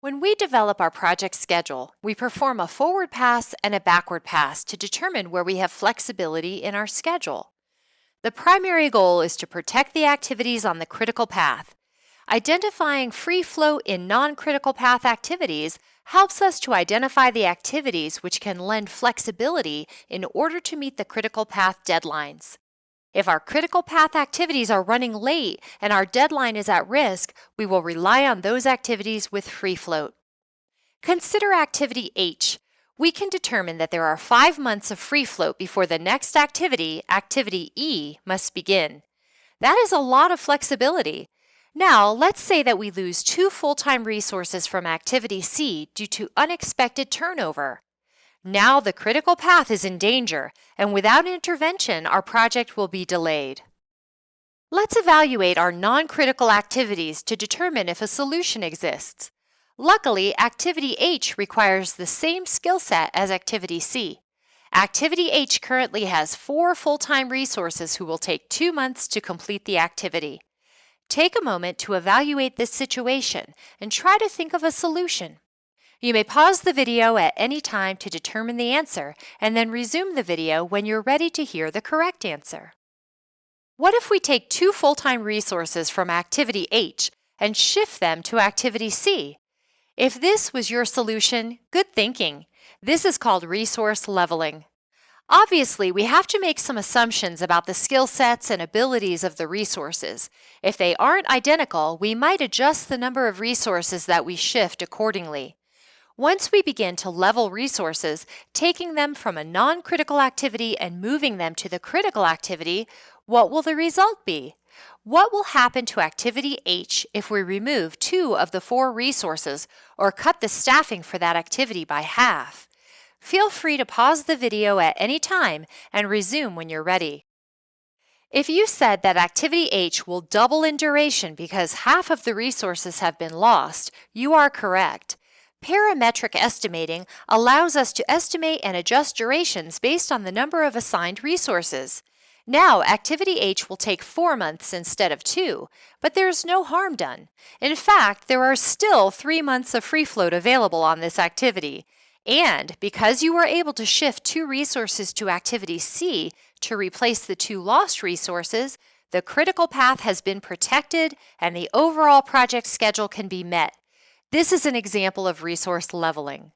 When we develop our project schedule, we perform a forward pass and a backward pass to determine where we have flexibility in our schedule. The primary goal is to protect the activities on the critical path. Identifying free float in non-critical path activities helps us to identify the activities which can lend flexibility in order to meet the critical path deadlines. If our critical path activities are running late and our deadline is at risk, we will rely on those activities with free float. Consider activity H. We can determine that there are 5 months of free float before the next activity, activity E, must begin. That is a lot of flexibility. Now, let's say that we lose 2 full-time resources from activity C due to unexpected turnover. Now the critical path is in danger, and without intervention, our project will be delayed. Let's evaluate our non-critical activities to determine if a solution exists. Luckily, activity H requires the same skill set as activity C. Activity H currently has 4 full-time resources who will take 2 months to complete the activity. Take a moment to evaluate this situation and try to think of a solution. You may pause the video at any time to determine the answer and then resume the video when you're ready to hear the correct answer. What if we take 2 full-time resources from activity H and shift them to activity C? If this was your solution, good thinking. This is called resource leveling. Obviously, we have to make some assumptions about the skill sets and abilities of the resources. If they aren't identical, we might adjust the number of resources that we shift accordingly. Once we begin to level resources, taking them from a non-critical activity and moving them to the critical activity, what will the result be? What will happen to activity H if we remove 2 of the 4 resources or cut the staffing for that activity by half? Feel free to pause the video at any time and resume when you're ready. If you said that activity H will double in duration because half of the resources have been lost, you are correct. Parametric estimating allows us to estimate and adjust durations based on the number of assigned resources. Now, activity H will take 4 months instead of 2, but there's no harm done. In fact, there are still 3 months of free float available on this activity. And because you were able to shift 2 resources to activity C to replace the 2 lost resources, the critical path has been protected and the overall project schedule can be met. This is an example of resource leveling.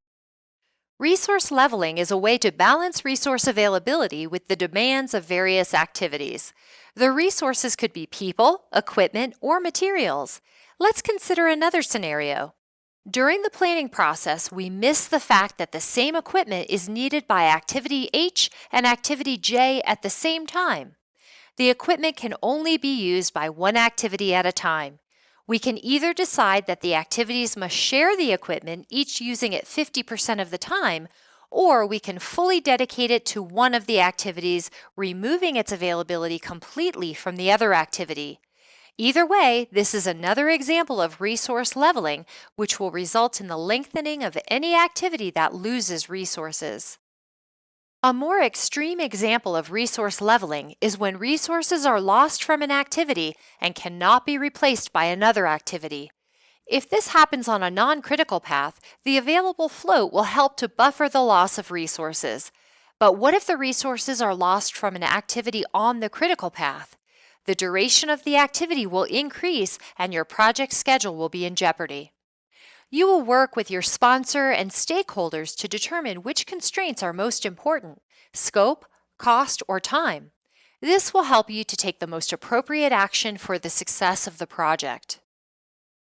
Resource leveling is a way to balance resource availability with the demands of various activities. The resources could be people, equipment, or materials. Let's consider another scenario. During the planning process, we miss the fact that the same equipment is needed by activity H and activity J at the same time. The equipment can only be used by one activity at a time. We can either decide that the activities must share the equipment, each using it 50% of the time, or we can fully dedicate it to one of the activities, removing its availability completely from the other activity. Either way, this is another example of resource leveling, which will result in the lengthening of any activity that loses resources. A more extreme example of resource leveling is when resources are lost from an activity and cannot be replaced by another activity. If this happens on a non-critical path, the available float will help to buffer the loss of resources. But what if the resources are lost from an activity on the critical path? The duration of the activity will increase and your project schedule will be in jeopardy. You will work with your sponsor and stakeholders to determine which constraints are most important: scope, cost, or time. This will help you to take the most appropriate action for the success of the project.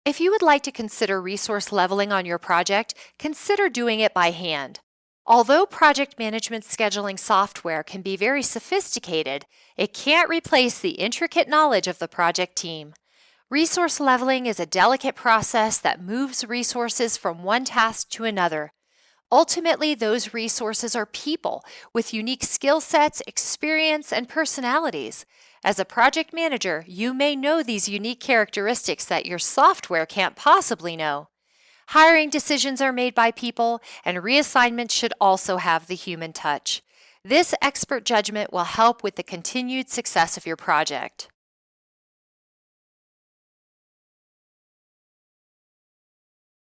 If you would like to consider resource leveling on your project, consider doing it by hand. Although project management scheduling software can be very sophisticated, it can't replace the intricate knowledge of the project team. Resource leveling is a delicate process that moves resources from one task to another. Ultimately, those resources are people with unique skill sets, experience, and personalities. As a project manager, you may know these unique characteristics that your software can't possibly know. Hiring decisions are made by people, and reassignments should also have the human touch. This expert judgment will help with the continued success of your project.